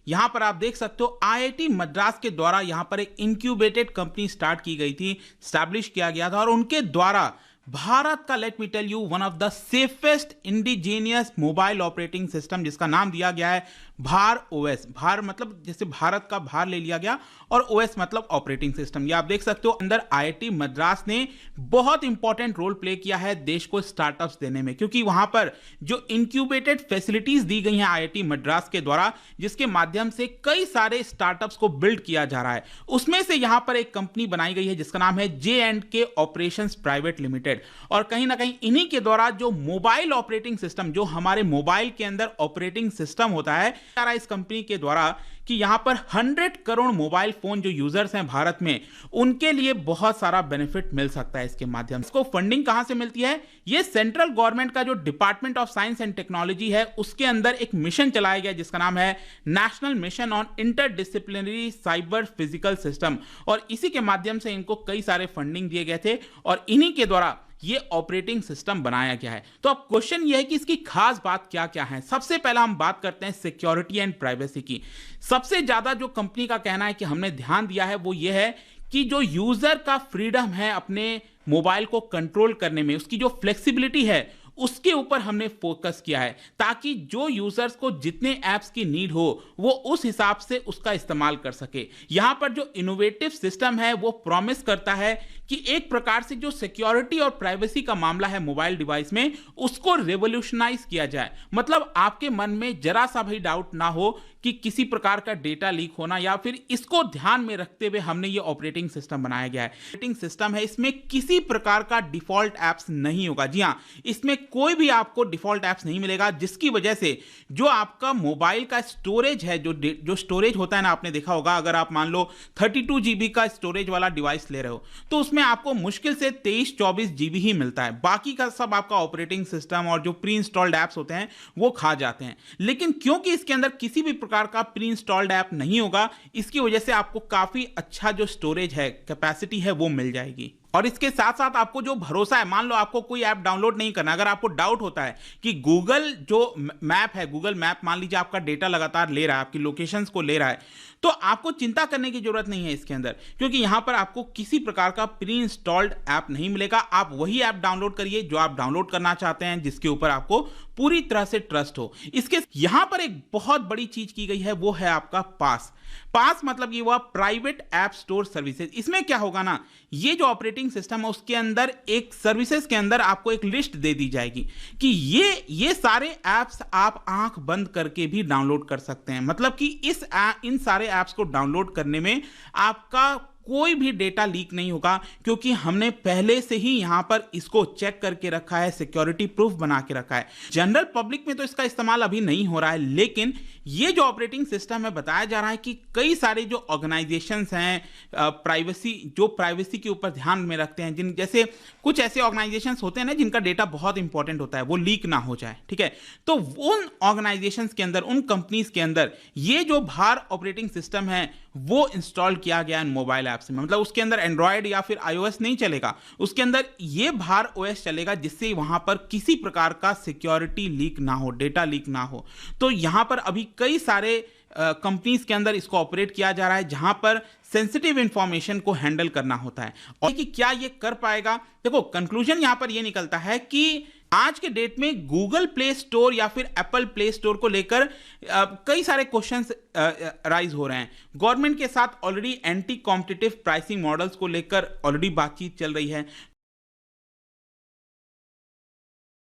यहां पर आप देख सकते हो आईआईटी मद्रास के द्वारा यहां पर एक इंक्यूबेटेड कंपनी स्टार्ट की गई थी, स्टैब्लिश किया गया था और उनके द्वारा भारत का, let me tell you, one of the safest indigenous mobile operating system, जिसका नाम दिया गया है भार ओएस। भार मतलब जैसे भारत का भार ले लिया गया और ओएस मतलब ऑपरेटिंग सिस्टम। ये आप देख सकते हो अंदर आईआईटी मद्रास ने बहुत इंपॉर्टेंट रोल प्ले किया है देश को स्टार्टअप्स देने में, क्योंकि वहां पर जो इंक्यूबेटेड फैसिलिटीज दी गई हैं आईआईटी मद्रास के द्वारा, जिसके माध्यम से कई सारे स्टार्टअप्स को बिल्ड किया जा रहा है, उसमें से यहां पर एक कंपनी बनाई गई है जिसका नाम है J&K ऑपरेशंस प्राइवेट लिमिटेड। और कहीं ना कहीं इन्हीं के द्वारा जो मोबाइल ऑपरेटिंग सिस्टम, जो हमारे मोबाइल के अंदर ऑपरेटिंग सिस्टम होता है, इस कंपनी के द्वारा कि यहां पर 100 करोड़ मोबाइल फोन जो यूजर्स हैं भारत में, उनके लिए बहुत सारा बेनिफिट मिल सकता है इसके माध्यम से। इसको फंडिंग कहां से मिलती है? ये सेंट्रल गवर्नमेंट का जो department of science and technology है, उसके अंदर एक मिशन चलाया गया जिसका नाम है national mission on interdisciplinary cyber physical system, और इसी के माध्यम से इनको कई सारे फंडिंग दिए गए थे और इन्हीं के द्वारा ये ऑपरेटिंग सिस्टम बनाया गया है। तो अब क्वेश्चन ये है कि इसकी खास बात क्या क्या है। सबसे पहला हम बात करते हैं सिक्योरिटी एंड प्राइवेसी की। सबसे ज्यादा जो कंपनी का कहना है कि हमने ध्यान दिया है वो ये है कि जो यूजर का फ्रीडम है अपने मोबाइल को कंट्रोल करने में, उसकी जो फ्लेक्सिबिलिटी है, उसके ऊपर हमने फोकस किया है, ताकि जो यूजर्स को जितने ऐप्स की नीड हो वो उस हिसाब से उसका इस्तेमाल कर सके। यहां पर जो इनोवेटिव सिस्टम है वो प्रॉमिस करता है कि एक प्रकार से जो सिक्योरिटी और प्राइवेसी का मामला है मोबाइल डिवाइस में, उसको रेवोल्यूशनाइज किया जाए। मतलब आपके मन में जरा सा भी डाउट ना हो कि किसी प्रकार का डेटा लीक होना, या फिर इसको ध्यान में रखते हुए हमने ये ऑपरेटिंग सिस्टम बनाया गया है। ऑपरेटिंग सिस्टम है, इसमें किसी प्रकार का डिफॉल्ट एप्स नहीं होगा। जी हां, इसमें कोई भी आपको डिफॉल्ट एप्स नहीं मिलेगा, जिसकी वजह से जो आपका मोबाइल का स्टोरेज है, जो स्टोरेज होता है ना, आपने देखा होगा, अगर आप मान लो 32 GB का स्टोरेज वाला डिवाइस ले रहे हो तो उसमें आपको मुश्किल से 23-24 GB ही मिलता है। बाकी का सब आपका ऑपरेटिंग सिस्टम और जो प्री इंस्टॉल्ड एप्स होते हैं वो खा जाते हैं। लेकिन क्योंकि इसके अंदर किसी भी प्रकार का प्री इंस्टॉल्ड ऐप नहीं होगा, इसकी वजह से आपको काफी अच्छा जो स्टोरेज है, कैपेसिटी है, वो मिल जाएगी। और इसके साथ साथ आपको जो भरोसा है, मान लो आपको कोई ऐप डाउनलोड नहीं करना, अगर आपको डाउट होता है कि गूगल जो मैप है, गूगल मैप मान लीजिए आपका डेटा लगातार ले रहा है, आपकी लोकेशंस को ले रहा है, तो आपको चिंता करने की जरूरत नहीं है इसके अंदर, क्योंकि यहां पर आपको किसी प्रकार का प्री इंस्टॉल्ड ऐप नहीं मिलेगा। आप वही ऐप डाउनलोड करिए जो आप डाउनलोड करना चाहते हैं, जिसके ऊपर आपको पूरी तरह से ट्रस्ट हो। इसके यहां पर एक बहुत बड़ी चीज की गई है, वो है आपका पास। पास मतलब ये हुआ प्राइवेट ऐप स्टोर सर्विसेज। इसमें क्या होगा ना, ये जो ऑपरेटिंग सिस्टम है उसके अंदर एक सर्विसेज के अंदर आपको एक लिस्ट दे दी जाएगी कि ये सारे ऐप्स आप आंख बंद करके भी डाउनलोड कर सकते हैं। मतलब कि इन सारे ऐप्स को डाउनलोड करने में आपका कोई भी डेटा लीक नहीं होगा, क्योंकि हमने पहले से ही यहां पर इसको चेक करके रखा है, सिक्योरिटी प्रूफ बना के रखा है। जनरल पब्लिक में तो इसका इस्तेमाल अभी नहीं हो रहा है, लेकिन ये जो ऑपरेटिंग सिस्टम है, बताया जा रहा है कि कई सारे जो ऑर्गेनाइजेशंस हैं प्राइवेसी के ऊपर ध्यान में रखते हैं, जिन जैसे कुछ ऐसे ऑर्गेनाइजेशंस होते हैं ना जिनका डेटा बहुत इंपॉर्टेंट होता है, वो लीक ना हो जाए, ठीक है। तो उन ऑर्गेनाइजेशंस के अंदर, उन कंपनीज के अंदर ये जो भार ऑपरेटिंग सिस्टम है वो इंस्टॉल किया गया इन मोबाइल ऐप्स में। मतलब उसके अंदर एंड्रॉयड या फिर iOS नहीं चलेगा, उसके अंदर ये भार OS चलेगा, जिससे वहां पर किसी प्रकार का सिक्योरिटी लीक ना हो, डेटा लीक ना हो। तो यहां पर अभी कई सारे कंपनीज के अंदर इसको ऑपरेट किया जा रहा है, जहां पर सेंसिटिव इंफॉर्मेशन को हैंडल करना होता है। और कि क्या ये कर पाएगा? देखो, कंक्लूजन यहां पर ये निकलता है कि आज के डेट में गूगल प्ले स्टोर या फिर एप्पल प्ले स्टोर को लेकर कई सारे क्वेश्चंस राइज हो रहे हैं। गवर्नमेंट के साथ already anti competitive pricing models को लेकर ऑलरेडी बातचीत चल रही है।